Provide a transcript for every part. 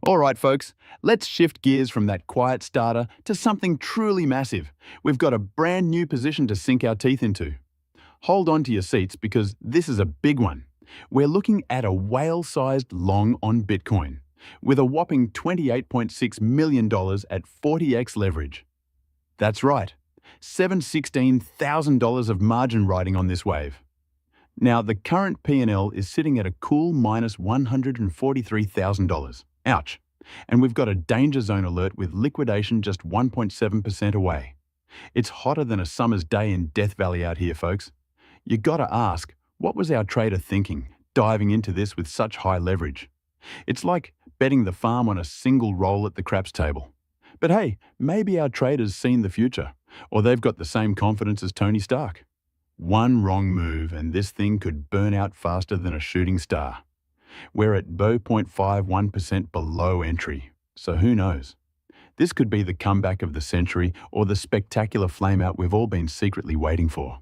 All right, folks, let's shift gears from that quiet starter to something truly massive. We've got a brand new position to sink our teeth into. Hold on to your seats because this is a big one. We're looking at a whale-sized long on Bitcoin, with a whopping $28.6 million at 40x leverage. That's right, $716,000 of margin riding on this wave. Now, the current P&L is sitting at a cool minus $143,000. Ouch. And we've got a danger zone alert with liquidation just 1.7% away. It's hotter than a summer's day in Death Valley out here, folks. You gotta ask, what was our trader thinking, diving into this with such high leverage? It's like betting the farm on a single roll at the craps table. But hey, maybe our trader's seen the future, or they've got the same confidence as Tony Stark. One wrong move and this thing could burn out faster than a shooting star. We're at 0.51% below entry, so who knows? This could be the comeback of the century or the spectacular flameout we've all been secretly waiting for.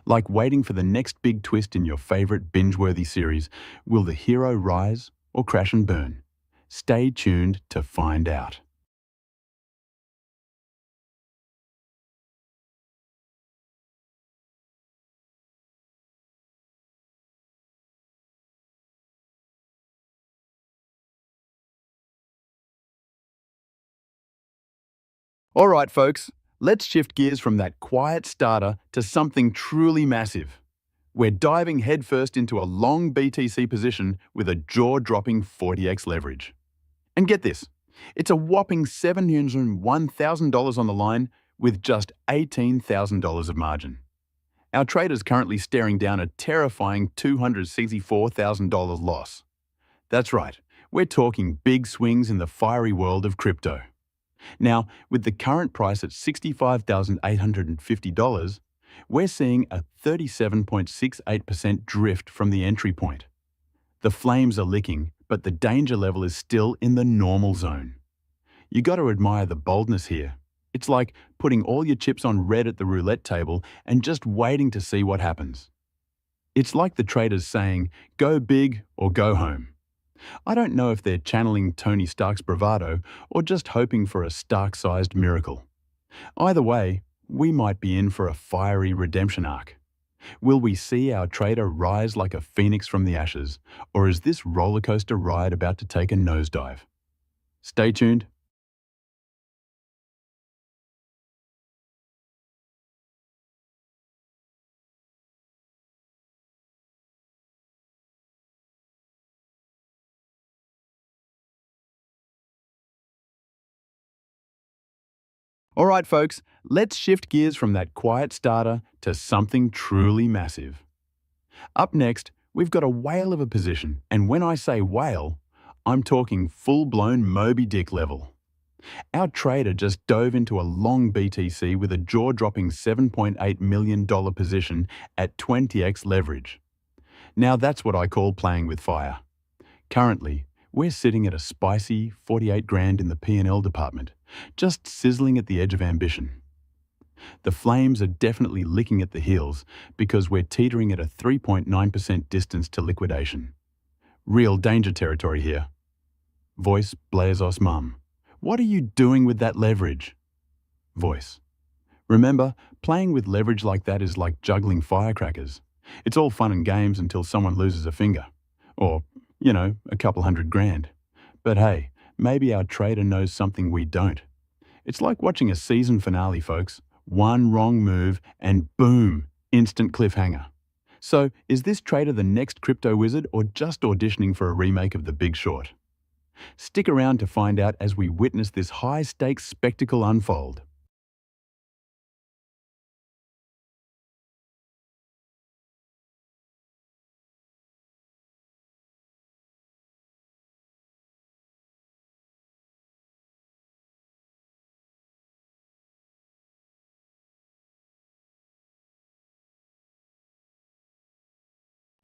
Like waiting for the next big twist in your favorite binge-worthy series, will the hero rise or crash and burn? Stay tuned to find out. All right, folks, let's shift gears from that quiet starter to something truly massive. We're diving headfirst into a long BTC position with a jaw-dropping 40x leverage. And get this, it's a whopping $701,000 on the line with just $18,000 of margin. Our trader's currently staring down a terrifying $264,000 loss. That's right, we're talking big swings in the fiery world of crypto. Now, with the current price at $65,850, we're seeing a 37.68% drift from the entry point. The flames are licking, but the danger level is still in the normal zone. You got to admire the boldness here. It's like putting all your chips on red at the roulette table and just waiting to see what happens. It's like the traders saying, go big or go home. I don't know if they're channeling Tony Stark's bravado or just hoping for a Stark-sized miracle. Either way, we might be in for a fiery redemption arc. Will we see our trader rise like a phoenix from the ashes, or is this rollercoaster ride about to take a nosedive? Stay tuned. All right, folks, let's shift gears from that quiet starter to something truly massive. Up next, we've got a whale of a position, and when I say whale, I'm talking full-blown Moby Dick level. Our trader just dove into a long BTC with a jaw-dropping $7.8 million position at 20x leverage. Now that's what I call playing with fire. Currently, we're sitting at a spicy 48 grand in the P&L department, just sizzling at the edge of ambition. The flames are definitely licking at the heels because we're teetering at a 3.9% distance to liquidation. Real danger territory here. Voice blares us mum. What are you doing with that leverage? Voice. Remember, playing with leverage like that is like juggling firecrackers. It's all fun and games until someone loses a finger. Or, a couple hundred grand. But hey, maybe our trader knows something we don't. It's like watching a season finale, folks. One wrong move and boom, instant cliffhanger. So, is this trader the next crypto wizard or just auditioning for a remake of The Big Short? Stick around to find out as we witness this high-stakes spectacle unfold.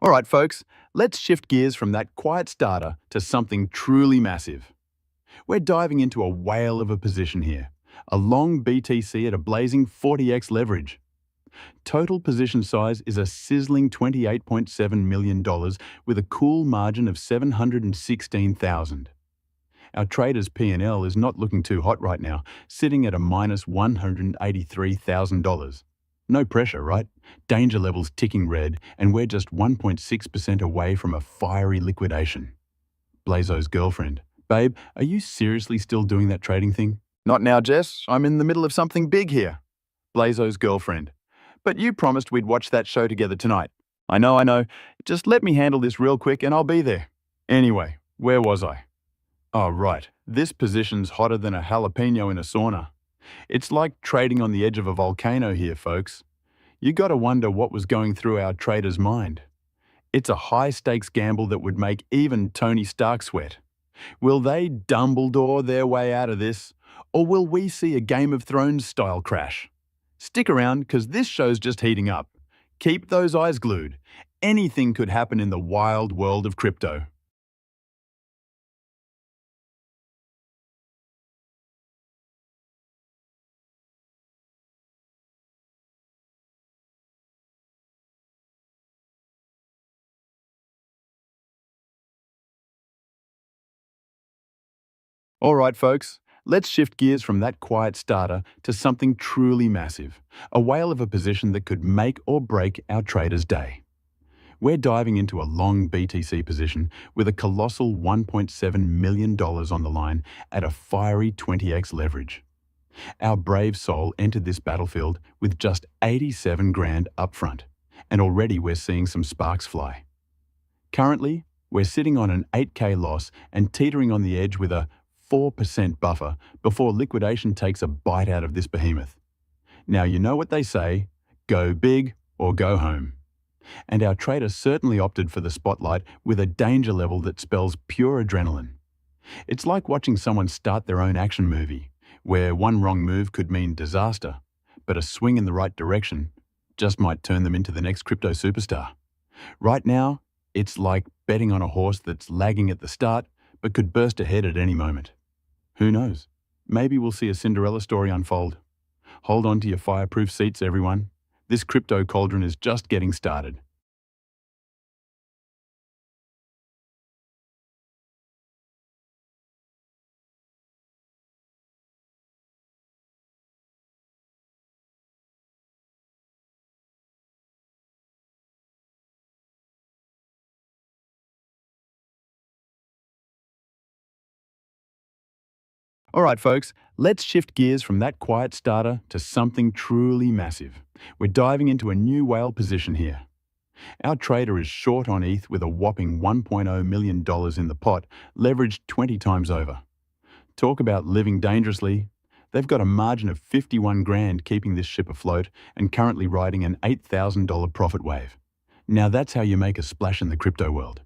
All right, folks, let's shift gears from that quiet starter to something truly massive. We're diving into a whale of a position here, a long BTC at a blazing 40x leverage. Total position size is a sizzling $28.7 million with a cool margin of $716,000. Our trader's P&L is not looking too hot right now, sitting at a minus $183,000. No pressure, right? Danger levels ticking red, and we're just 1.6% away from a fiery liquidation. Blazo's girlfriend. Babe, are you seriously still doing that trading thing? Not now, Jess. I'm in the middle of something big here. Blazo's girlfriend. But you promised we'd watch that show together tonight. I know. Just let me handle this real quick and I'll be there. Anyway, where was I? Oh, right. This position's hotter than a jalapeno in a sauna. It's like trading on the edge of a volcano here, folks. You gotta wonder what was going through our trader's mind. It's a high-stakes gamble that would make even Tony Stark sweat. Will they Dumbledore their way out of this, or will we see a Game of Thrones-style crash? Stick around, because this show's just heating up. Keep those eyes glued. Anything could happen in the wild world of crypto. All right, folks, let's shift gears from that quiet starter to something truly massive, a whale of a position that could make or break our trader's day. We're diving into a long BTC position with a colossal $1.7 million on the line at a fiery 20x leverage. Our brave soul entered this battlefield with just 87 grand upfront, and already we're seeing some sparks fly. Currently, we're sitting on an 8K loss and teetering on the edge with a 4% buffer before liquidation takes a bite out of this behemoth. Now you know what they say, go big or go home. And our trader certainly opted for the spotlight with a danger level that spells pure adrenaline. It's like watching someone start their own action movie, where one wrong move could mean disaster, but a swing in the right direction just might turn them into the next crypto superstar. Right now, it's like betting on a horse that's lagging at the start, but could burst ahead at any moment. Who knows? Maybe we'll see a Cinderella story unfold. Hold on to your fireproof seats, everyone. This crypto cauldron is just getting started. All right, folks, let's shift gears from that quiet starter to something truly massive. We're diving into a new whale position here. Our trader is short on ETH with a whopping $1.0 million in the pot, leveraged 20 times over. Talk about living dangerously. They've got a margin of 51 grand keeping this ship afloat and currently riding an $8,000 profit wave. Now that's how you make a splash in the crypto world.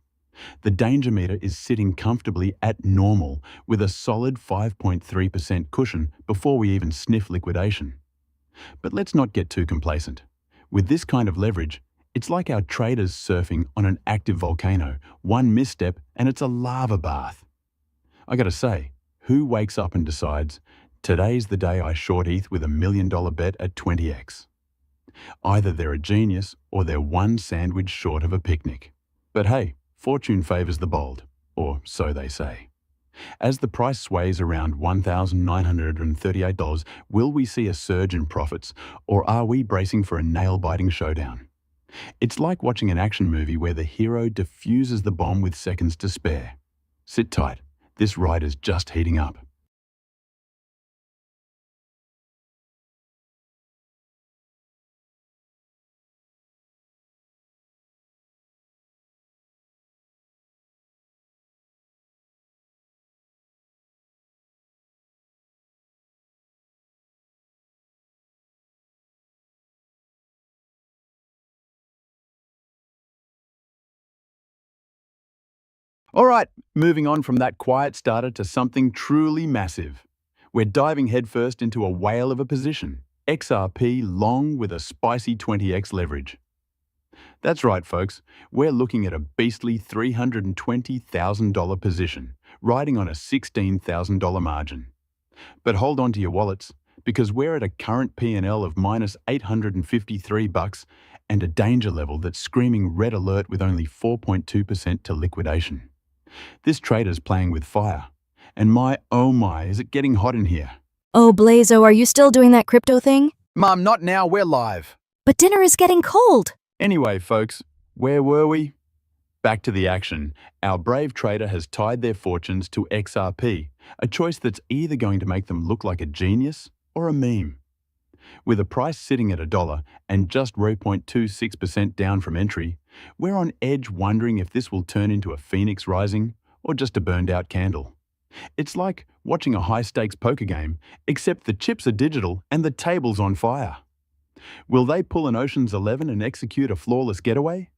The danger meter is sitting comfortably at normal with a solid 5.3% cushion before we even sniff liquidation. But let's not get too complacent. With this kind of leverage, it's like our traders surfing on an active volcano. One misstep and it's a lava bath. I gotta say, who wakes up and decides, today's the day I short ETH with $1 million bet at 20x? Either they're a genius or they're one sandwich short of a picnic. But hey, fortune favors the bold, or so they say. As the price sways around $1,938, will we see a surge in profits, or are we bracing for a nail-biting showdown? It's like watching an action movie where the hero defuses the bomb with seconds to spare. Sit tight, this ride is just heating up. All right, moving on from that quiet starter to something truly massive. We're diving headfirst into a whale of a position, XRP Long with a spicy 20x leverage. That's right, folks, we're looking at a beastly $320,000 position, riding on a $16,000 margin. But hold on to your wallets, because we're at a current P&L of minus $853 and a danger level that's screaming red alert with only 4.2% to liquidation. This trader's playing with fire, And oh my, is it getting hot in here? Oh, Blazo, are you still doing that crypto thing? Mom, not now, we're live. But dinner is getting cold. Anyway, folks, where were we? Back to the action. Our brave trader has tied their fortunes to XRP, a choice that's either going to make them look like a genius or a meme. With a price sitting at $1 and just 0.26% down from entry, we're on edge wondering if this will turn into a phoenix rising or just a burned-out candle. It's like watching a high-stakes poker game, except the chips are digital and the table's on fire. Will they pull an Ocean's 11 and execute a flawless getaway?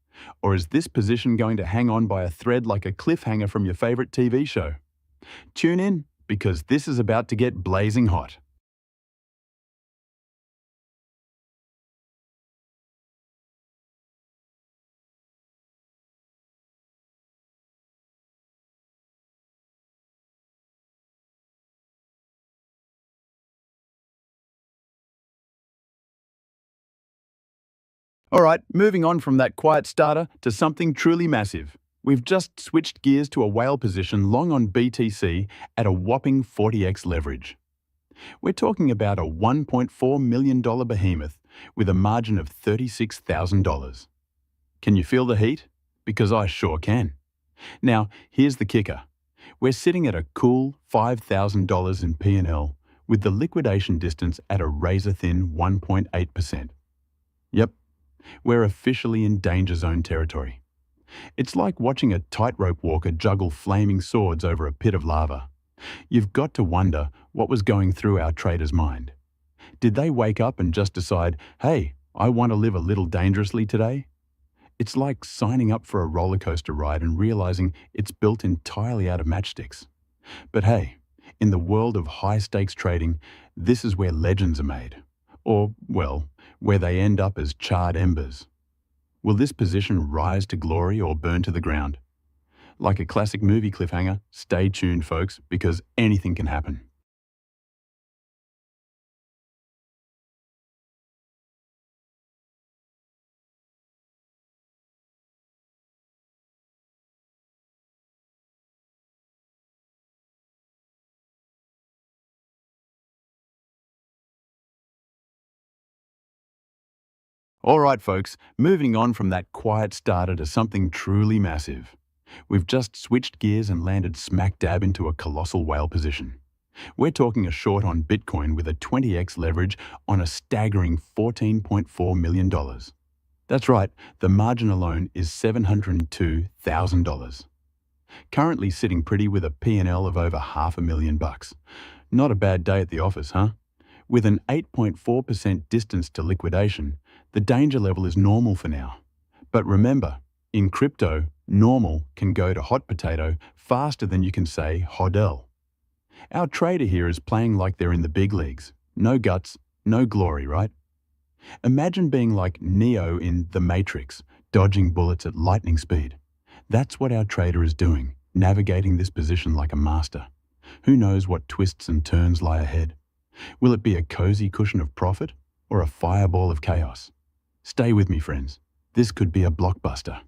Or is this position going to hang on by a thread like a cliffhanger from your favorite TV show? Tune in, because this is about to get blazing hot. All right, moving on from that quiet starter to something truly massive. We've just switched gears to a whale position long on BTC at a whopping 40x leverage. We're talking about a $1.4 million behemoth with a margin of $36,000. Can you feel the heat? Because I sure can. Now, here's the kicker. We're sitting at a cool $5,000 in P&L with the liquidation distance at a razor-thin 1.8%. Yep, we're officially in danger zone territory. It's like watching a tightrope walker juggle flaming swords over a pit of lava. You've got to wonder what was going through our trader's mind. Did they wake up and just decide, hey, I want to live a little dangerously today? It's like signing up for a roller coaster ride and realizing it's built entirely out of matchsticks. But hey, in the world of high-stakes trading, this is where legends are made. Or, well, where they end up as charred embers. Will this position rise to glory or burn to the ground? Like a classic movie cliffhanger, stay tuned, folks, because anything can happen. All right, folks, moving on from that quiet starter to something truly massive. We've just switched gears and landed smack dab into a colossal whale position. We're talking a short on Bitcoin with a 20x leverage on a staggering $14.4 million. That's right, the margin alone is $702,000. Currently sitting pretty with a P&L of over $500,000. Not a bad day at the office, huh? With an 8.4% distance to liquidation, the danger level is normal for now. But remember, in crypto, normal can go to hot potato faster than you can say hodl. Our trader here is playing like they're in the big leagues. No guts, no glory, right? Imagine being like Neo in The Matrix, dodging bullets at lightning speed. That's what our trader is doing, navigating this position like a master. Who knows what twists and turns lie ahead? Will it be a cozy cushion of profit or a fireball of chaos? Stay with me, friends. This could be a blockbuster.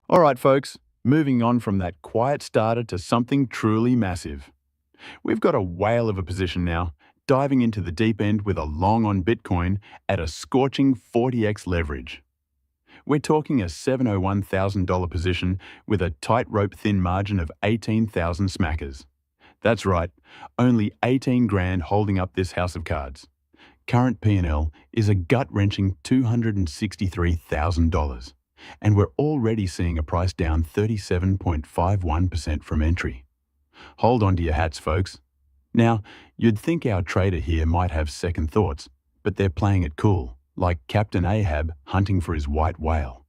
All right, folks, moving on from that quiet starter to something truly massive. We've got a whale of a position now, diving into the deep end with a long on Bitcoin at a scorching 40x leverage. We're talking a $701,000 position with a tightrope thin margin of 18,000 smackers. That's right, only 18 grand holding up this house of cards. Current P&L is a gut-wrenching $263,000, and we're already seeing a price down 37.51% from entry. Hold on to your hats, folks. Now, you'd think our trader here might have second thoughts, but they're playing it cool, like Captain Ahab hunting for his white whale.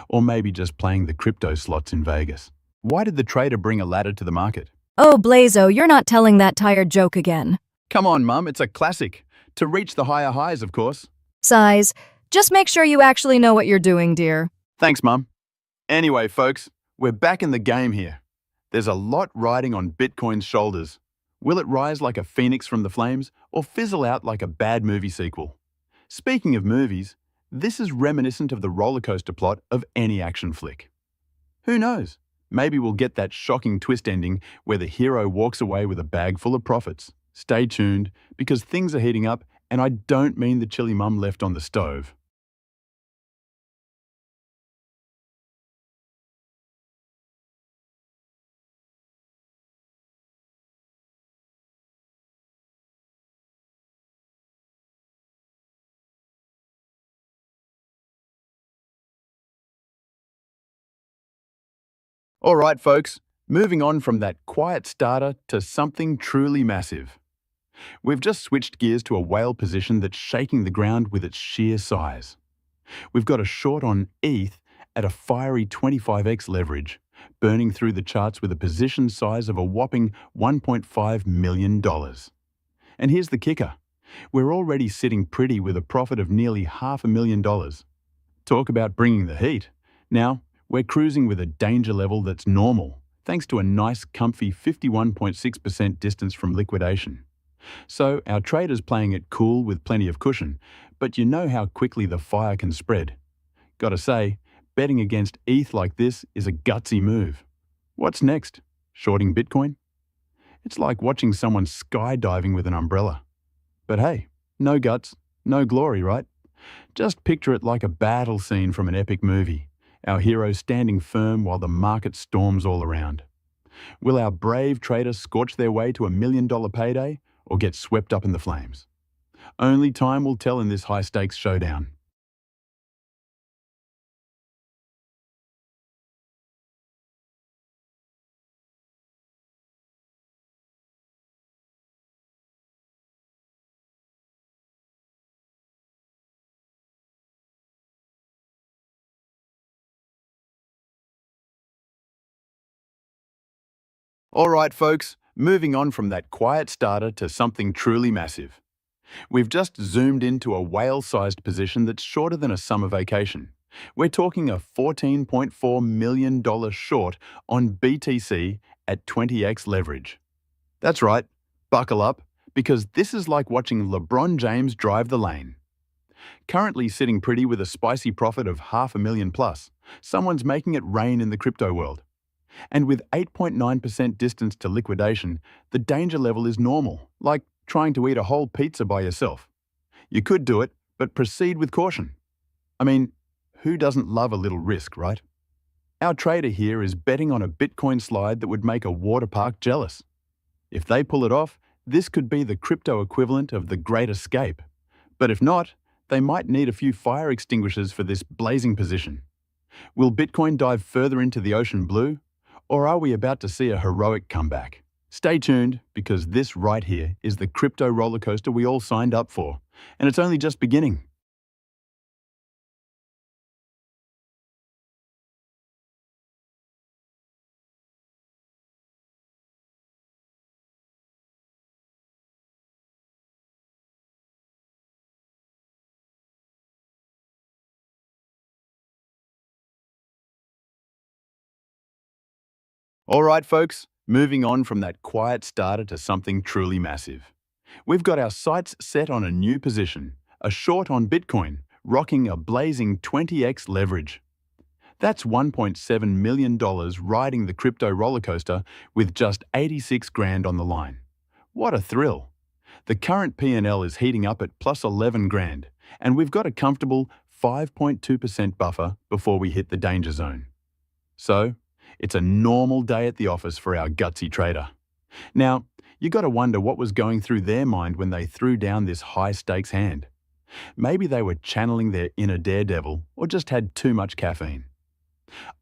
Or maybe just playing the crypto slots in Vegas. Why did the trader bring a ladder to the market? Oh, Blazo, you're not telling that tired joke again. Come on, Mum, it's a classic. To reach the higher highs, of course. Size, just make sure you actually know what you're doing, dear. Thanks, Mum. Anyway, folks, we're back in the game here. There's a lot riding on Bitcoin's shoulders. Will it rise like a phoenix from the flames or fizzle out like a bad movie sequel? Speaking of movies, this is reminiscent of the roller coaster plot of any action flick. Who knows? Maybe we'll get that shocking twist ending where the hero walks away with a bag full of profits. Stay tuned, because things are heating up, and I don't mean the chili mum left on the stove. All right, folks, moving on from that quiet starter to something truly massive. We've just switched gears to a whale position that's shaking the ground with its sheer size. We've got a short on ETH at a fiery 25x leverage, burning through the charts with a position size of a whopping $1.5 million. And here's the kicker. We're already sitting pretty with a profit of nearly $500,000. Talk about bringing the heat. Now, we're cruising with a danger level that's normal, thanks to a nice comfy 51.6% distance from liquidation. So our trader's playing it cool with plenty of cushion, but you know how quickly the fire can spread. Gotta say, betting against ETH like this is a gutsy move. What's next? Shorting Bitcoin? It's like watching someone skydiving with an umbrella. But hey, no guts, no glory, right? Just picture it like a battle scene from an epic movie, our hero standing firm while the market storms all around. Will our brave trader scorch their way to $1 million payday or get swept up in the flames? Only time will tell in this high-stakes showdown. All right, folks, moving on from that quiet starter to something truly massive. We've just zoomed into a whale-sized position that's shorter than a summer vacation. We're talking a $14.4 million short on BTC at 20x leverage. That's right, buckle up, because this is like watching LeBron James drive the lane. Currently sitting pretty with a spicy profit of $500,000 plus, someone's making it rain in the crypto world. And with 8.9% distance to liquidation, the danger level is normal, like trying to eat a whole pizza by yourself. You could do it, but proceed with caution. I mean, who doesn't love a little risk, right? Our trader here is betting on a Bitcoin slide that would make a water park jealous. If they pull it off, this could be the crypto equivalent of the Great Escape. But if not, they might need a few fire extinguishers for this blazing position. Will Bitcoin dive further into the ocean blue? Or are we about to see a heroic comeback? Stay tuned, because this right here is the crypto roller coaster we all signed up for, and it's only just beginning. All right, folks, moving on from that quiet starter to something truly massive. We've got our sights set on a new position, a short on Bitcoin, rocking a blazing 20x leverage. That's $1.7 million riding the crypto roller coaster with just 86 grand on the line. What a thrill! The current P&L is heating up at plus 11 grand, and we've got a comfortable 5.2% buffer before we hit the danger zone. So, it's a normal day at the office for our gutsy trader. Now, you got to wonder what was going through their mind when they threw down this high-stakes hand. Maybe they were channeling their inner daredevil or just had too much caffeine.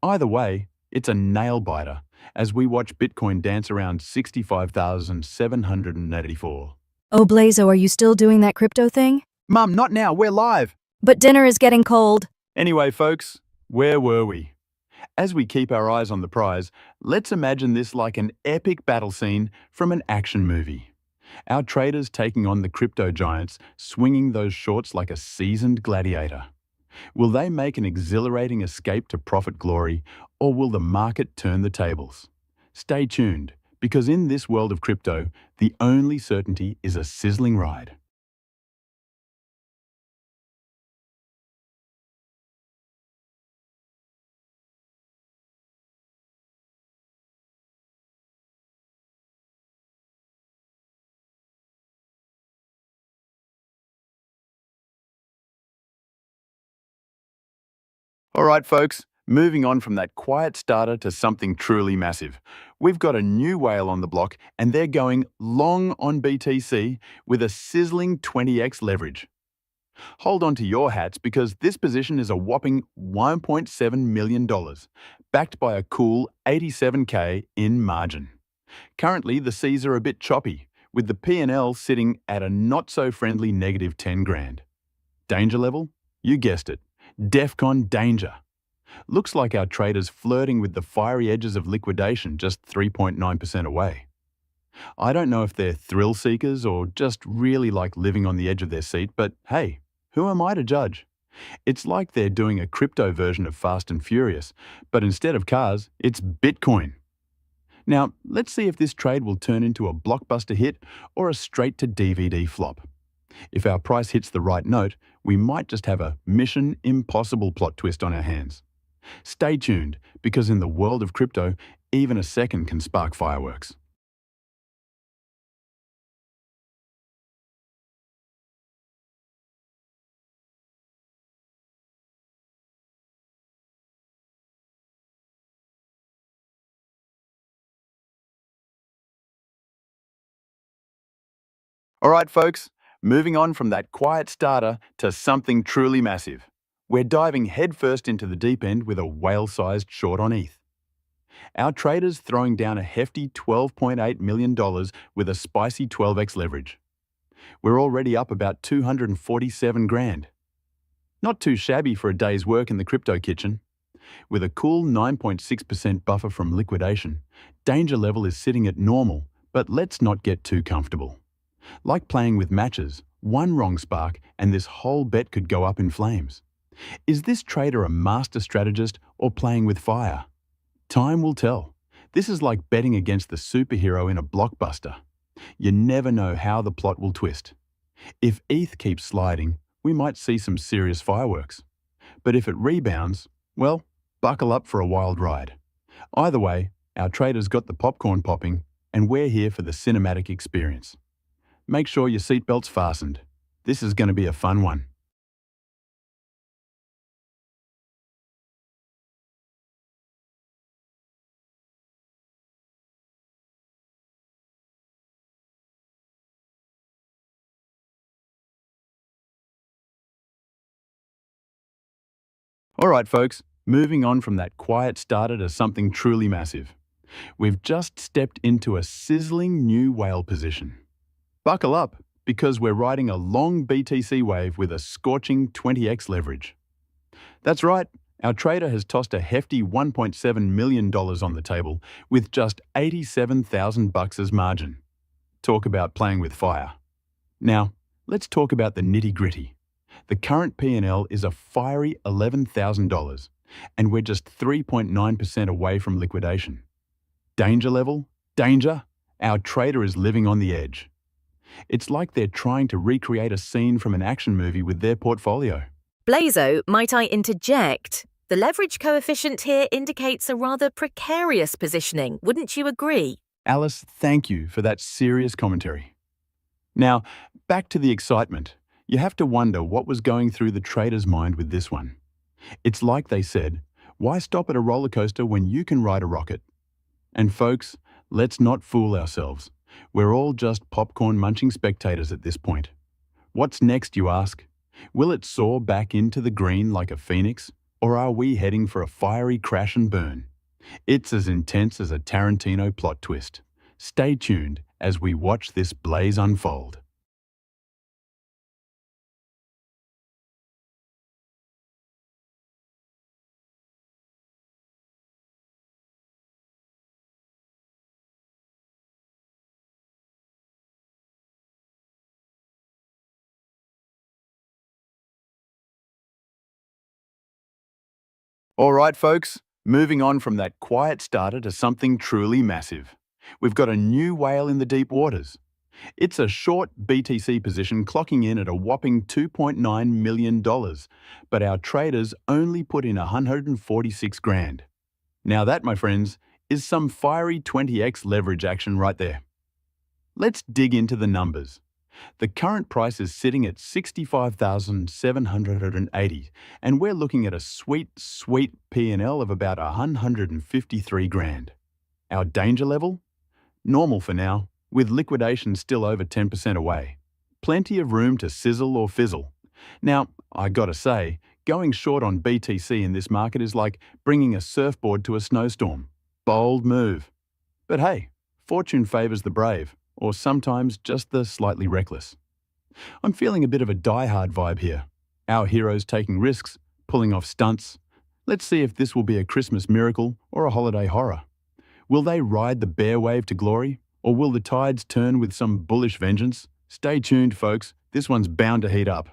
Either way, it's a nail-biter as we watch Bitcoin dance around 65,784. Oh, Blazo, are you still doing that crypto thing? Mum, not now, we're live! But dinner is getting cold. Anyway, folks, where were we? As we keep our eyes on the prize, let's imagine this like an epic battle scene from an action movie. Our traders taking on the crypto giants, swinging those shorts like a seasoned gladiator. Will they make an exhilarating escape to profit glory, or will the market turn the tables? Stay tuned, because in this world of crypto, the only certainty is a sizzling ride. All right, folks, moving on from that quiet starter to something truly massive. We've got a new whale on the block, and they're going long on BTC with a sizzling 20x leverage. Hold on to your hats because this position is a whopping $1.7 million, backed by a cool 87K in margin. Currently, the seas are a bit choppy, with the P&L sitting at a not-so-friendly negative 10 grand. Danger level? You guessed it. DEFCON danger. Looks like our traders flirting with the fiery edges of liquidation just 3.9% away. I don't know if they're thrill seekers or just really like living on the edge of their seat, but hey, who am I to judge? It's like they're doing a crypto version of Fast and Furious, but instead of cars, it's Bitcoin. Now, let's see if this trade will turn into a blockbuster hit or a straight to DVD flop. If our price hits the right note, we might just have a Mission Impossible plot twist on our hands. Stay tuned, because in the world of crypto, even a second can spark fireworks. All right, folks, moving on from that quiet starter to something truly massive. We're diving headfirst into the deep end with a whale-sized short on ETH. Our traders throwing down a hefty $12.8 million with a spicy 12x leverage. We're already up about 247 grand. Not too shabby for a day's work in the crypto kitchen. With a cool 9.6% buffer from liquidation, danger level is sitting at normal, but let's not get too comfortable. Like playing with matches, one wrong spark and this whole bet could go up in flames. Is this trader a master strategist or playing with fire? Time will tell. This is like betting against the superhero in a blockbuster. You never know how the plot will twist. If ETH keeps sliding, we might see some serious fireworks. But if it rebounds, well, buckle up for a wild ride. Either way, our traders got the popcorn popping, and we're here for the cinematic experience. Make sure your seatbelt's fastened. This is going to be a fun one. All right, folks, moving on from that quiet starter to something truly massive. We've just stepped into a sizzling new whale position. Buckle up, because we're riding a long BTC wave with a scorching 20x leverage. That's right, our trader has tossed a hefty $1.7 million on the table with just 87,000 bucks as margin. Talk about playing with fire. Now, let's talk about the nitty-gritty. The current P&L is a fiery $11,000, and we're just 3.9% away from liquidation. Danger level? Danger? Our trader is living on the edge. It's like they're trying to recreate a scene from an action movie with their portfolio. Blazo, might I interject? The leverage coefficient here indicates a rather precarious positioning, wouldn't you agree? Alice, thank you for that serious commentary. Now, back to the excitement. You have to wonder what was going through the trader's mind with this one. It's like they said, why stop at a roller coaster when you can ride a rocket? And folks, let's not fool ourselves. We're all just popcorn-munching spectators at this point. What's next, you ask? Will it soar back into the green like a phoenix, or are we heading for a fiery crash and burn? It's as intense as a Tarantino plot twist. Stay tuned as we watch this blaze unfold. All right, folks, moving on from that quiet starter to something truly massive. We've got a new whale in the deep waters. It's a short BTC position clocking in at a whopping $2.9 million, but our traders only put in 146 grand. Now that, my friends, is some fiery 20x leverage action right there. Let's dig into the numbers. The current price is sitting at 65,780, and we're looking at a sweet P&L of about 153 grand. Our danger level? Normal for now, with liquidation still over 10% away. Plenty of room to sizzle or fizzle. Now, I gotta say, going short on BTC in this market is like bringing a surfboard to a snowstorm. Bold move. But hey, fortune favors the brave, or sometimes just the slightly reckless. I'm feeling a bit of a die-hard vibe here. Our heroes taking risks, pulling off stunts. Let's see if this will be a Christmas miracle or a holiday horror. Will they ride the bear wave to glory, or will the tides turn with some bullish vengeance? Stay tuned, folks. This one's bound to heat up.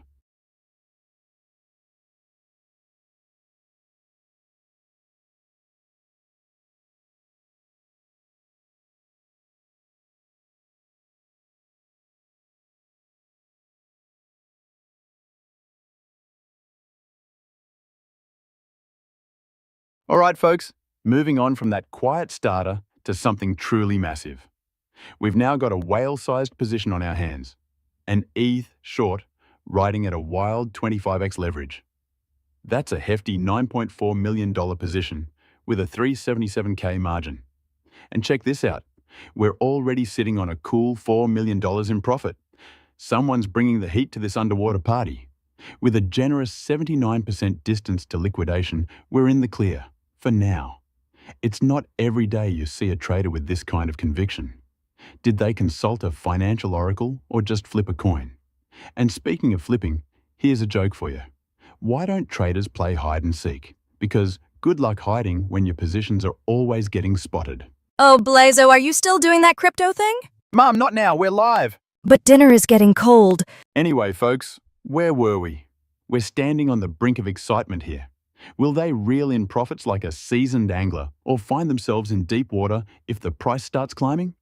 All right, folks, moving on from that quiet starter to something truly massive. We've now got a whale-sized position on our hands. An ETH short, riding at a wild 25x leverage. That's a hefty $9.4 million position with a 377k margin. And check this out. We're already sitting on a cool $4 million in profit. Someone's bringing the heat to this underwater party. With a generous 79% distance to liquidation, we're in the clear, for now. It's not every day you see a trader with this kind of conviction. Did they consult a financial oracle or just flip a coin? And speaking of flipping, here's a joke for you. Why don't traders play hide and seek? Because good luck hiding when your positions are always getting spotted. Oh, Blazo, are you still doing that crypto thing? Mom, not now, we're live! But dinner is getting cold. Anyway, folks, where were we? We're standing on the brink of excitement here. Will they reel in profits like a seasoned angler or find themselves in deep water if the price starts climbing?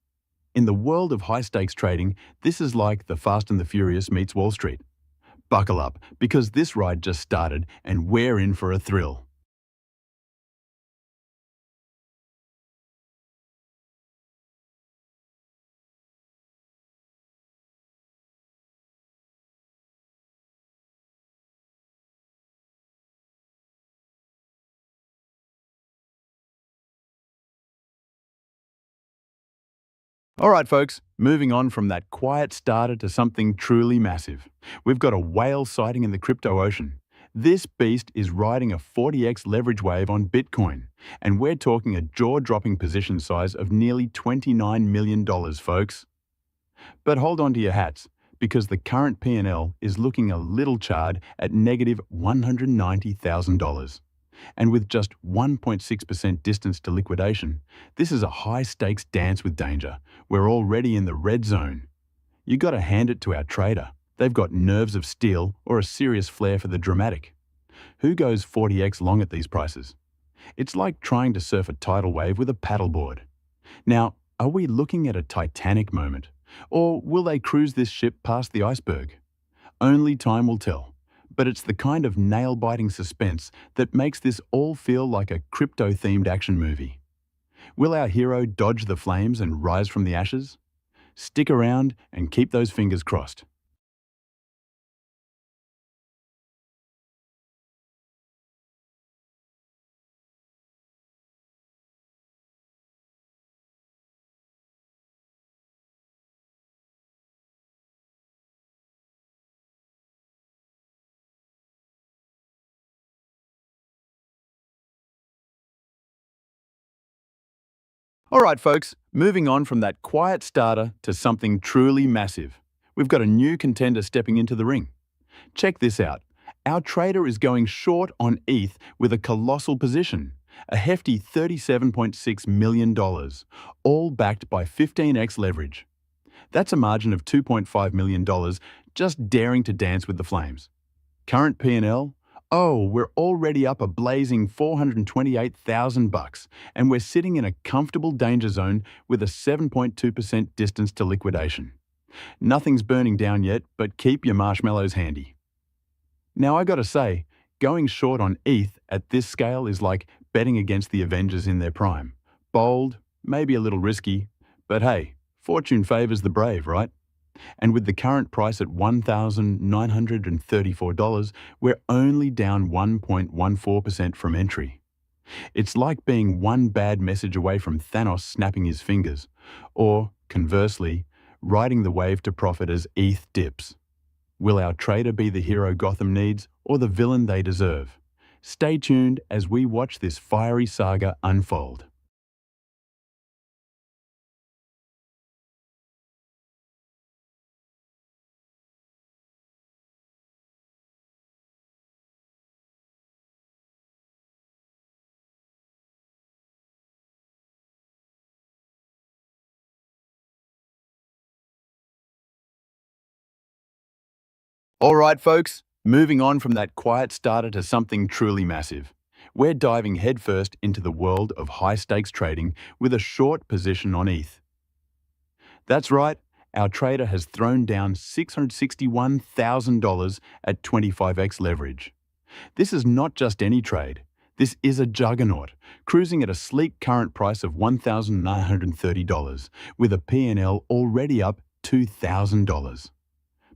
In the world of high-stakes trading, this is like the Fast and the Furious meets Wall Street. Buckle up, because this ride just started and we're in for a thrill. All right, folks, moving on from that quiet starter to something truly massive. We've got a whale sighting in the crypto ocean. This beast is riding a 40x leverage wave on Bitcoin, and we're talking a jaw-dropping position size of nearly $29 million, folks. But hold on to your hats, because the current P&L is looking a little charred at negative $190,000. And with just 1.6% distance to liquidation, this is a high-stakes dance with danger. We're already in the red zone. You gotta hand it to our trader. They've got nerves of steel or a serious flair for the dramatic. Who goes 40x long at these prices? It's like trying to surf a tidal wave with a paddleboard. Now, are we looking at a Titanic moment? Or will they cruise this ship past the iceberg? Only time will tell. But it's the kind of nail-biting suspense that makes this all feel like a crypto-themed action movie. Will our hero dodge the flames and rise from the ashes? Stick around and keep those fingers crossed. All right, folks, moving on from that quiet starter to something truly massive. We've got a new contender stepping into the ring. Check this out. Our trader is going short on ETH with a colossal position, a hefty $37.6 million, all backed by 15x leverage. That's a margin of $2.5 million just daring to dance with the flames. Current P&L, Oh, we're already up a blazing 428,000 bucks, and we're sitting in a comfortable danger zone with a 7.2% distance to liquidation. Nothing's burning down yet, but keep your marshmallows handy. Now I gotta say, going short on ETH at this scale is like betting against the Avengers in their prime. Bold, maybe a little risky, but hey, fortune favors the brave, right? And with the current price at $1,934, we're only down 1.14% from entry. It's like being one bad message away from Thanos snapping his fingers, or, conversely, riding the wave to profit as ETH dips. Will our trader be the hero Gotham needs or the villain they deserve? Stay tuned as we watch this fiery saga unfold. All right, folks, moving on from that quiet starter to something truly massive. We're diving headfirst into the world of high-stakes trading with a short position on ETH. That's right, our trader has thrown down $661,000 at 25x leverage. This is not just any trade. This is a juggernaut, cruising at a sleek current price of $1,930, with a P&L already up $2,000.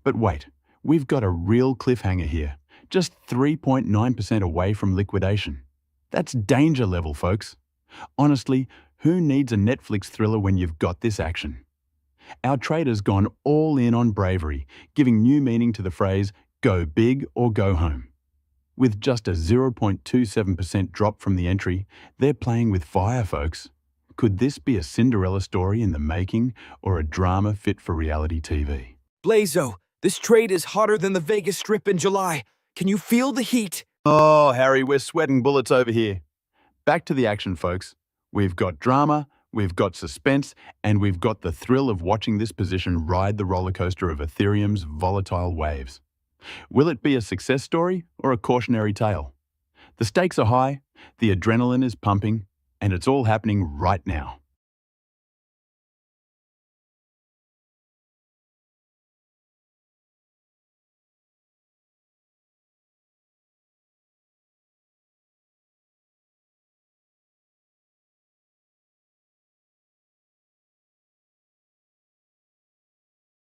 But wait, we've got a real cliffhanger here, just 3.9% away from liquidation. That's danger level, folks. Honestly, who needs a Netflix thriller when you've got this action? Our trader's gone all in on bravery, giving new meaning to the phrase, go big or go home. With just a 0.27% drop from the entry, they're playing with fire, folks. Could this be a Cinderella story in the making or a drama fit for reality TV? Blazo, this trade is hotter than the Vegas Strip in July. Can you feel the heat? Oh, Harry, we're sweating bullets over here. Back to the action, folks. We've got drama, we've got suspense, and we've got the thrill of watching this position ride the roller coaster of Ethereum's volatile waves. Will it be a success story or a cautionary tale? The stakes are high, the adrenaline is pumping, and it's all happening right now.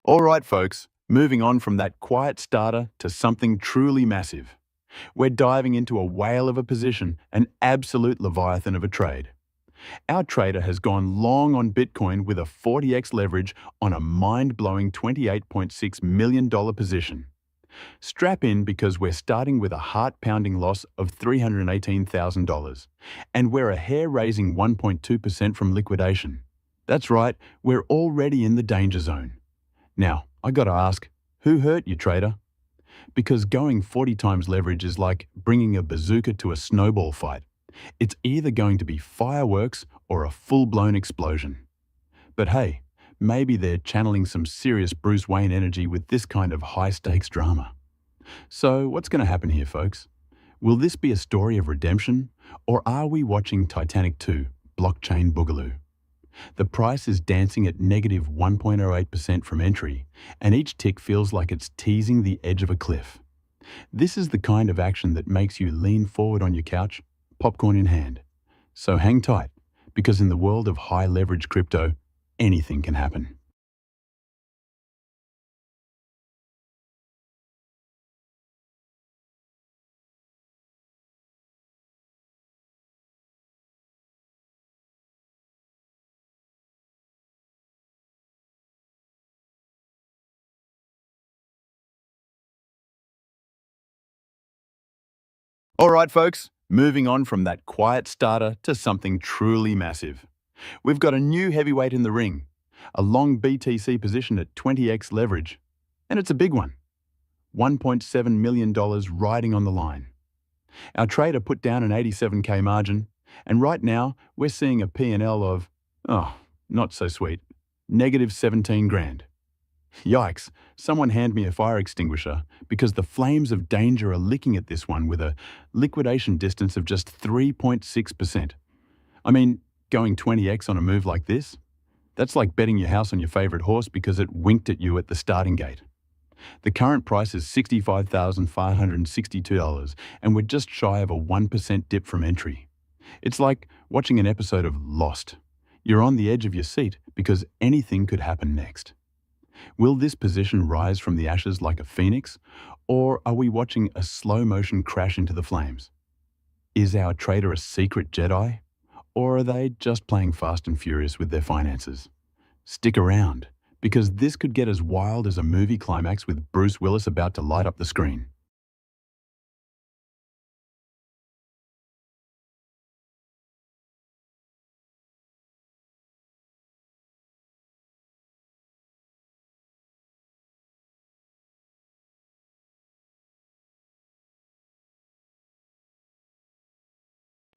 All right, folks, moving on from that quiet starter to something truly massive. We're diving into a whale of a position, an absolute leviathan of a trade. Our trader has gone long on Bitcoin with a 40x leverage on a mind-blowing $28.6 million position. Strap in because we're starting with a heart-pounding loss of $318,000, and we're a hair-raising 1.2% from liquidation. That's right, we're already in the danger zone. Now, I gotta ask, who hurt you, trader? Because going 40 times leverage is like bringing a bazooka to a snowball fight. It's either going to be fireworks or a full-blown explosion. But hey, maybe they're channeling some serious Bruce Wayne energy with this kind of high-stakes drama. So what's going to happen here, folks? Will this be a story of redemption, or are we watching Titanic 2, Blockchain Boogaloo? The price is dancing at negative 1.08% from entry, and each tick feels like it's teasing the edge of a cliff. This is the kind of action that makes you lean forward on your couch, popcorn in hand. So hang tight, because in the world of high-leverage crypto, anything can happen. All right, folks, moving on from that quiet starter to something truly massive. We've got a new heavyweight in the ring, a long BTC position at 20x leverage, and it's a big one. $1.7 million riding on the line. Our trader put down an 87k margin, and right now we're seeing a P&L of, oh, not so sweet, negative 17 grand. Yikes, someone hand me a fire extinguisher because the flames of danger are licking at this one with a liquidation distance of just 3.6%. I mean, going 20x on a move like this? That's like betting your house on your favorite horse because it winked at you at the starting gate. The current price is $65,562, and we're just shy of a 1% dip from entry. It's like watching an episode of Lost. You're on the edge of your seat because anything could happen next. Will this position rise from the ashes like a phoenix, or are we watching a slow-motion crash into the flames? Is our trader a secret Jedi, or are they just playing fast and furious with their finances? Stick around, because this could get as wild as a movie climax with Bruce Willis about to light up the screen.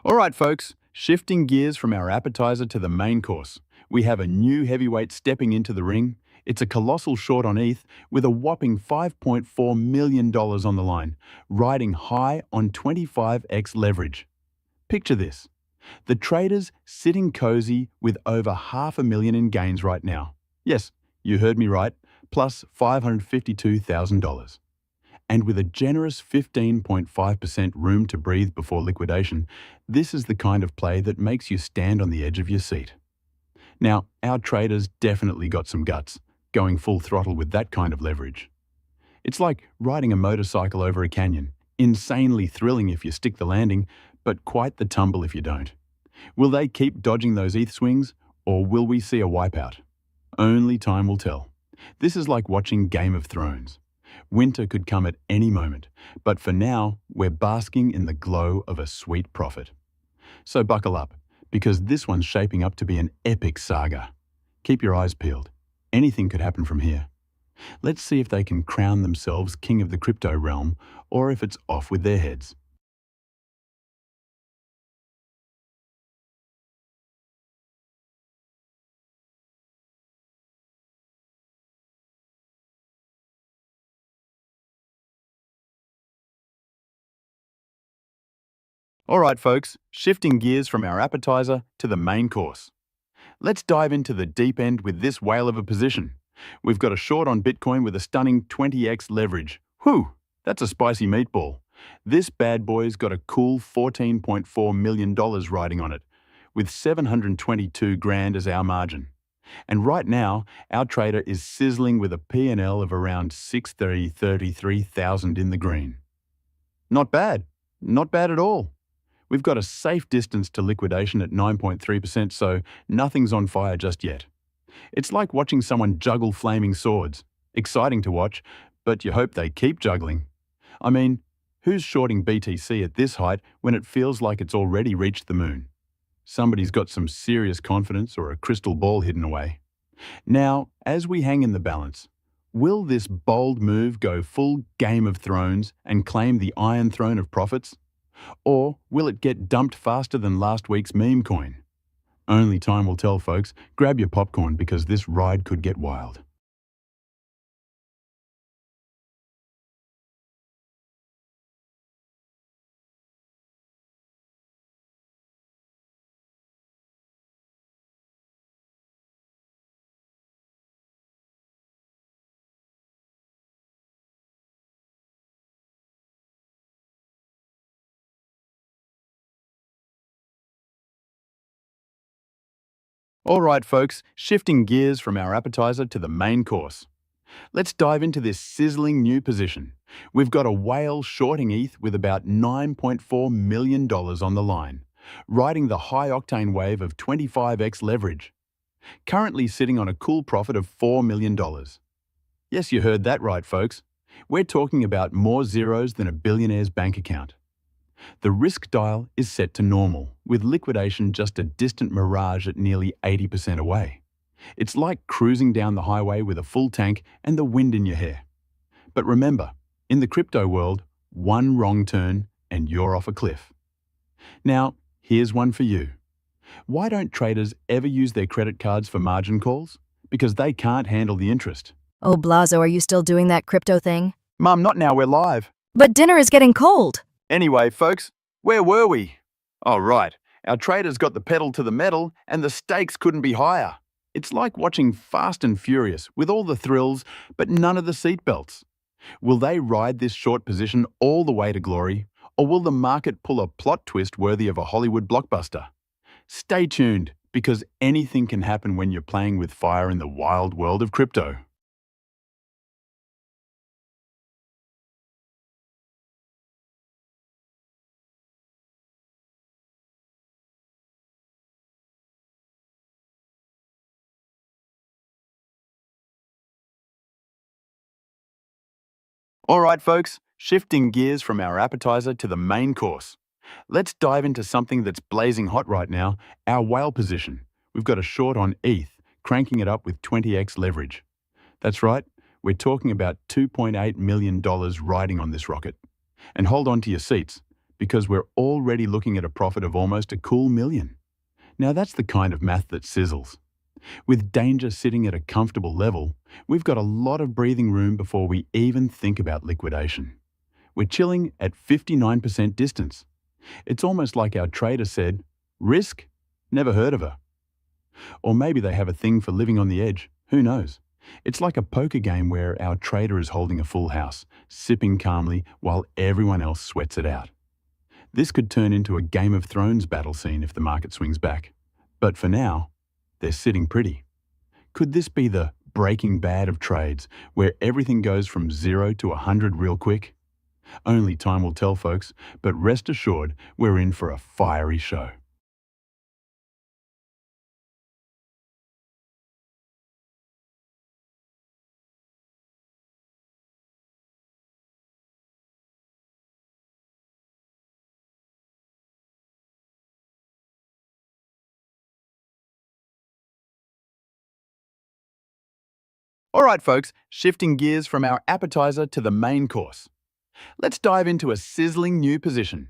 All right, folks, shifting gears from our appetizer to the main course. We have a new heavyweight stepping into the ring. It's a colossal short on ETH with a whopping $5.4 million on the line, riding high on 25x leverage. Picture this. The trader's sitting cozy with over $500,000 in gains right now. Yes, you heard me right, plus $552,000. And with a generous 15.5% room to breathe before liquidation, this is the kind of play that makes you stand on the edge of your seat. Now, our traders definitely got some guts, going full throttle with that kind of leverage. It's like riding a motorcycle over a canyon, insanely thrilling if you stick the landing, but quite the tumble if you don't. Will they keep dodging those ETH swings, or will we see a wipeout? Only time will tell. This is like watching Game of Thrones. Winter could come at any moment, but for now, we're basking in the glow of a sweet profit. So buckle up, because this one's shaping up to be an epic saga. Keep your eyes peeled. Anything could happen from here. Let's see if they can crown themselves king of the crypto realm, or if it's off with their heads. All right, folks, shifting gears from our appetizer to the main course. Let's dive into the deep end with this whale of a position. We've got a short on Bitcoin with a stunning 20x leverage. Whew, that's a spicy meatball. This bad boy's got a cool $14.4 million riding on it, with 722 grand as our margin. And right now, our trader is sizzling with a P&L of around 633,000 in the green. Not bad. Not bad at all. We've got a safe distance to liquidation at 9.3%, so nothing's on fire just yet. It's like watching someone juggle flaming swords. Exciting to watch, but you hope they keep juggling. I mean, who's shorting BTC at this height when it feels like it's already reached the moon? Somebody's got some serious confidence or a crystal ball hidden away. Now, as we hang in the balance, will this bold move go full Game of Thrones and claim the Iron Throne of profits? Or will it get dumped faster than last week's meme coin? Only time will tell, folks. Grab your popcorn because this ride could get wild. All right, folks, shifting gears from our appetizer to the main course. Let's dive into this sizzling new position. We've got a whale shorting ETH with about $9.4 million on the line, riding the high-octane wave of 25x leverage. Currently sitting on a cool profit of $4 million. Yes, you heard that right, folks. We're talking about more zeros than a billionaire's bank account. The risk dial is set to normal, with liquidation just a distant mirage at nearly 80% away. It's like cruising down the highway with a full tank and the wind in your hair. But remember, in the crypto world, one wrong turn and you're off a cliff. Now, here's one for you. Why don't traders ever use their credit cards for margin calls? Because they can't handle the interest. Oh, Blazo, are you still doing that crypto thing? Mum, not now, we're live. But dinner is getting cold. Anyway, folks, where were we? Oh, right. Our traders got the pedal to the metal and the stakes couldn't be higher. It's like watching Fast and Furious with all the thrills, but none of the seatbelts. Will they ride this short position all the way to glory, or will the market pull a plot twist worthy of a Hollywood blockbuster? Stay tuned, because anything can happen when you're playing with fire in the wild world of crypto. All right, folks, shifting gears from our appetizer to the main course. Let's dive into something that's blazing hot right now, our whale position. We've got a short on ETH, cranking it up with 20x leverage. That's right, we're talking about $2.8 million riding on this rocket. And hold on to your seats, because we're already looking at a profit of almost a cool million. Now that's the kind of math that sizzles. With danger sitting at a comfortable level, we've got a lot of breathing room before we even think about liquidation. We're chilling at 59% distance. It's almost like our trader said, "Risk? Never heard of her." Or maybe they have a thing for living on the edge, who knows? It's like a poker game where our trader is holding a full house, sipping calmly while everyone else sweats it out. This could turn into a Game of Thrones battle scene if the market swings back. But for now, they're sitting pretty. Could this be the Breaking Bad of trades, where everything goes from 0 to 100 real quick? Only time will tell, folks, but rest assured we're in for a fiery show. All right, folks, shifting gears from our appetizer to the main course. Let's dive into a sizzling new position.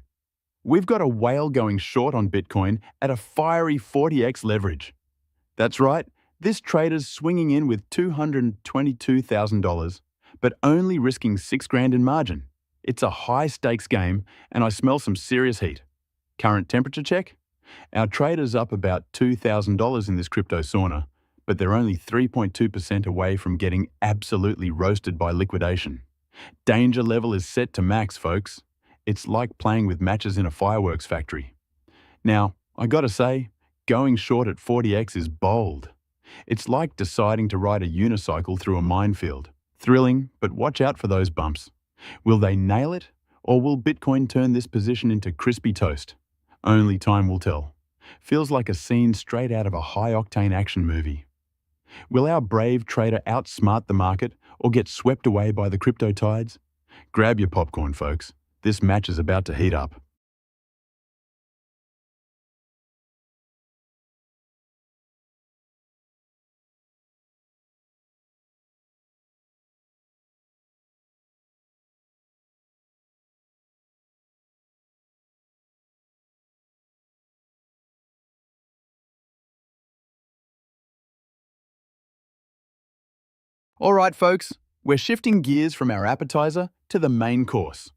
We've got a whale going short on Bitcoin at a fiery 40x leverage. That's right, this trader's swinging in with $222,000, but only risking $6,000 in margin. It's a high-stakes game, and I smell some serious heat. Current temperature check? Our trader's up about $2,000 in this crypto sauna, but they're only 3.2% away from getting absolutely roasted by liquidation. Danger level is set to max, folks. It's like playing with matches in a fireworks factory. Now, I gotta say, going short at 40x is bold. It's like deciding to ride a unicycle through a minefield. Thrilling, but watch out for those bumps. Will they nail it, or will Bitcoin turn this position into crispy toast? Only time will tell. Feels like a scene straight out of a high-octane action movie. Will our brave trader outsmart the market or get swept away by the crypto tides? Grab your popcorn, folks. This match is about to heat up. All right, folks, we're shifting gears from our appetizer to the main course.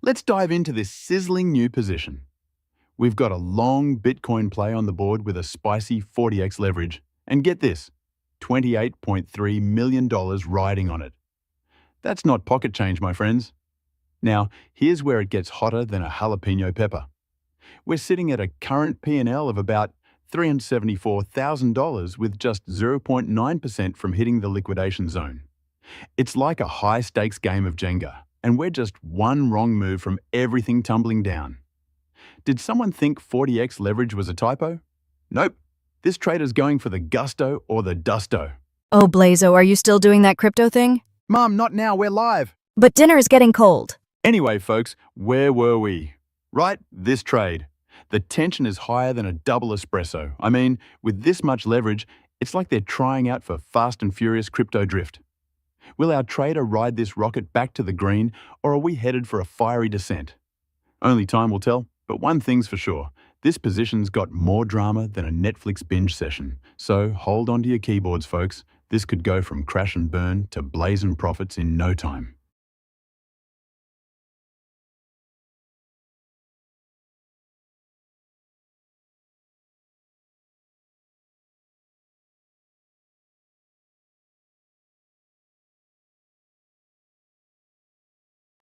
Let's dive into this sizzling new position. We've got a long Bitcoin play on the board with a spicy 40x leverage. And get this, $28.3 million riding on it. That's not pocket change, my friends. Now, here's where it gets hotter than a jalapeno pepper. We're sitting at a current P&L of about $374,000 with just 0.9% from hitting the liquidation zone. It's like a high-stakes game of Jenga, and we're just one wrong move from everything tumbling down. Did someone think 40x leverage was a typo? Nope. This trader's going for the gusto or the dusto. Oh, Blazo, are you still doing that crypto thing? Mom, not now, we're live. But dinner is getting cold. Anyway, folks, where were we? Right, this trade. The tension is higher than a double espresso. I mean, with this much leverage, it's like they're trying out for Fast and Furious crypto drift. Will our trader ride this rocket back to the green, or are we headed for a fiery descent? Only time will tell, but one thing's for sure. This position's got more drama than a Netflix binge session. So hold on to your keyboards, folks. This could go from crash and burn to blazing profits in no time.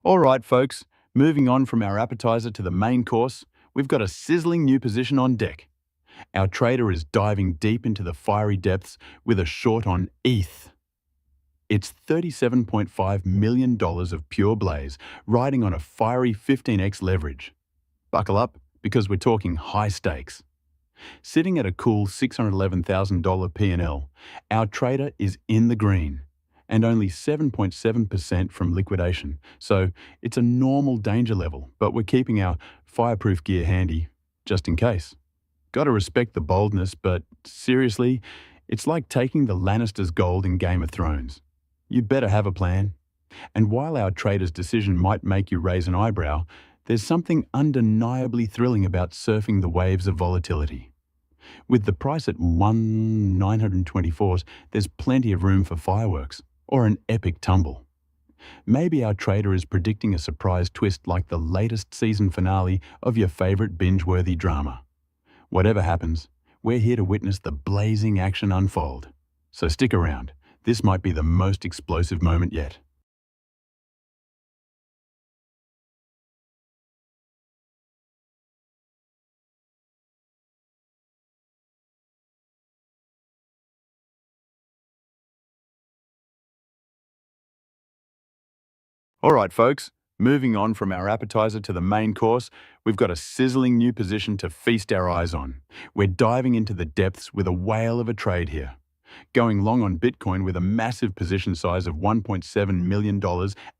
All right, folks, moving on from our appetizer to the main course, we've got a sizzling new position on deck. Our trader is diving deep into the fiery depths with a short on ETH. It's $37.5 million of pure blaze, riding on a fiery 15x leverage. Buckle up, because we're talking high stakes. Sitting at a cool $611,000 P&L, our trader is in the green, and only 7.7% from liquidation, so it's a normal danger level, but we're keeping our fireproof gear handy, just in case. Gotta respect the boldness, but seriously, it's like taking the Lannisters' gold in Game of Thrones. You better have a plan. And while our trader's decision might make you raise an eyebrow, there's something undeniably thrilling about surfing the waves of volatility. With the price at 1,924s, there's plenty of room for fireworks, or an epic tumble. Maybe our trader is predicting a surprise twist like the latest season finale of your favorite binge-worthy drama. Whatever happens, we're here to witness the blazing action unfold. So stick around. This might be the most explosive moment yet. All right, folks, moving on from our appetizer to the main course, we've got a sizzling new position to feast our eyes on. We're diving into the depths with a whale of a trade here. Going long on Bitcoin with a massive position size of $1.7 million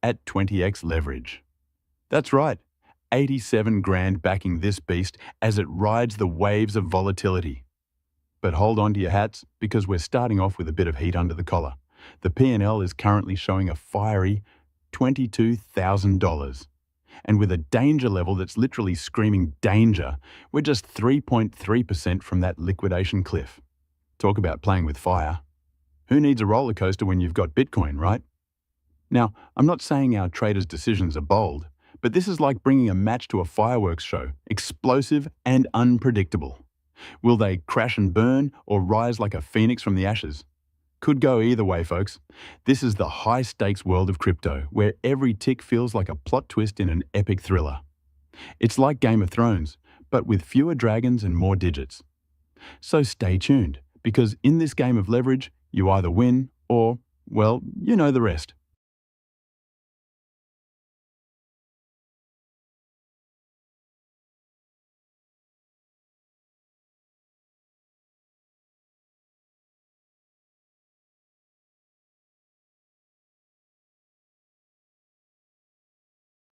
at 20x leverage. That's right, 87 grand backing this beast as it rides the waves of volatility. But hold on to your hats, because we're starting off with a bit of heat under the collar. The P&L is currently showing a fiery $22,000. And with a danger level that's literally screaming danger, we're just 3.3% from that liquidation cliff. Talk about playing with fire. Who needs a roller coaster when you've got Bitcoin, right? Now, I'm not saying our traders' decisions are bold, but this is like bringing a match to a fireworks show, explosive and unpredictable. Will they crash and burn or rise like a phoenix from the ashes? Could go either way, folks. This is the high-stakes world of crypto, where every tick feels like a plot twist in an epic thriller. It's like Game of Thrones, but with fewer dragons and more digits. So stay tuned, because in this game of leverage, you either win or, well, you know the rest.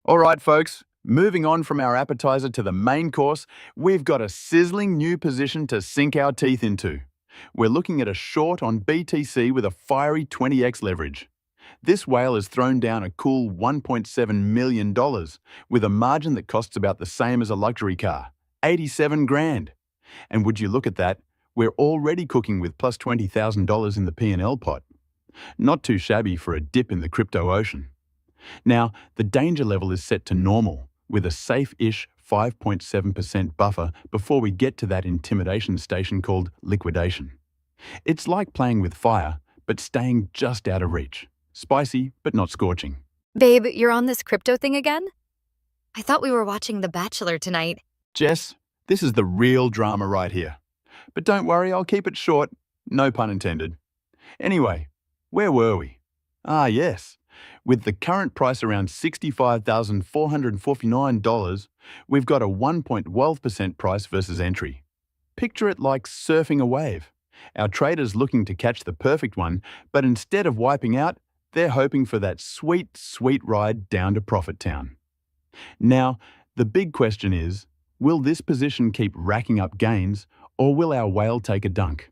All right, folks, moving on from our appetizer to the main course, we've got a sizzling new position to sink our teeth into. We're looking at a short on BTC with a fiery 20x leverage. This whale has thrown down a cool $1.7 million with a margin that costs about the same as a luxury car, 87 grand. And would you look at that, we're already cooking with plus $20,000 in the P&L pot. Not too shabby for a dip in the crypto ocean. Now, the danger level is set to normal, with a safe-ish 5.7% buffer before we get to that intimidation station called liquidation. It's like playing with fire, but staying just out of reach. Spicy, but not scorching. Babe, you're on this crypto thing again? I thought we were watching The Bachelor tonight. Jess, this is the real drama right here. But don't worry, I'll keep it short, no pun intended. Anyway, where were we? Ah, yes. With the current price around $65,449, we've got a 1.12% price versus entry. Picture it like surfing a wave. Our trader's looking to catch the perfect one, but instead of wiping out, they're hoping for that sweet, sweet ride down to Profit Town. Now, the big question is, will this position keep racking up gains, or will our whale take a dunk?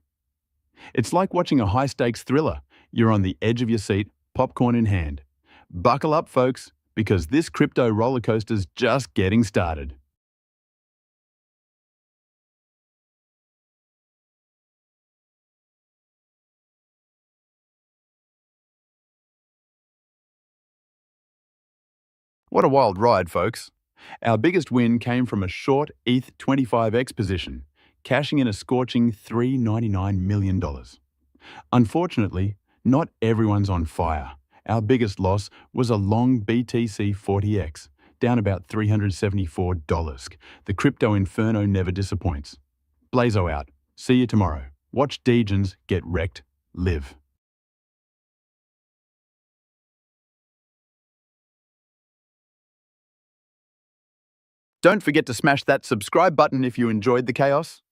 It's like watching a high-stakes thriller. You're on the edge of your seat, popcorn in hand. Buckle up, folks, because this crypto rollercoaster's just getting started. What a wild ride, folks. Our biggest win came from a short ETH 25x position, cashing in a scorching $399 million. Unfortunately, not everyone's on fire. Our biggest loss was a long BTC 40x, down about $374. The crypto inferno never disappoints. Blazo out. See you tomorrow. Watch degens get wrecked. Live. Don't forget to smash that subscribe button if you enjoyed the chaos.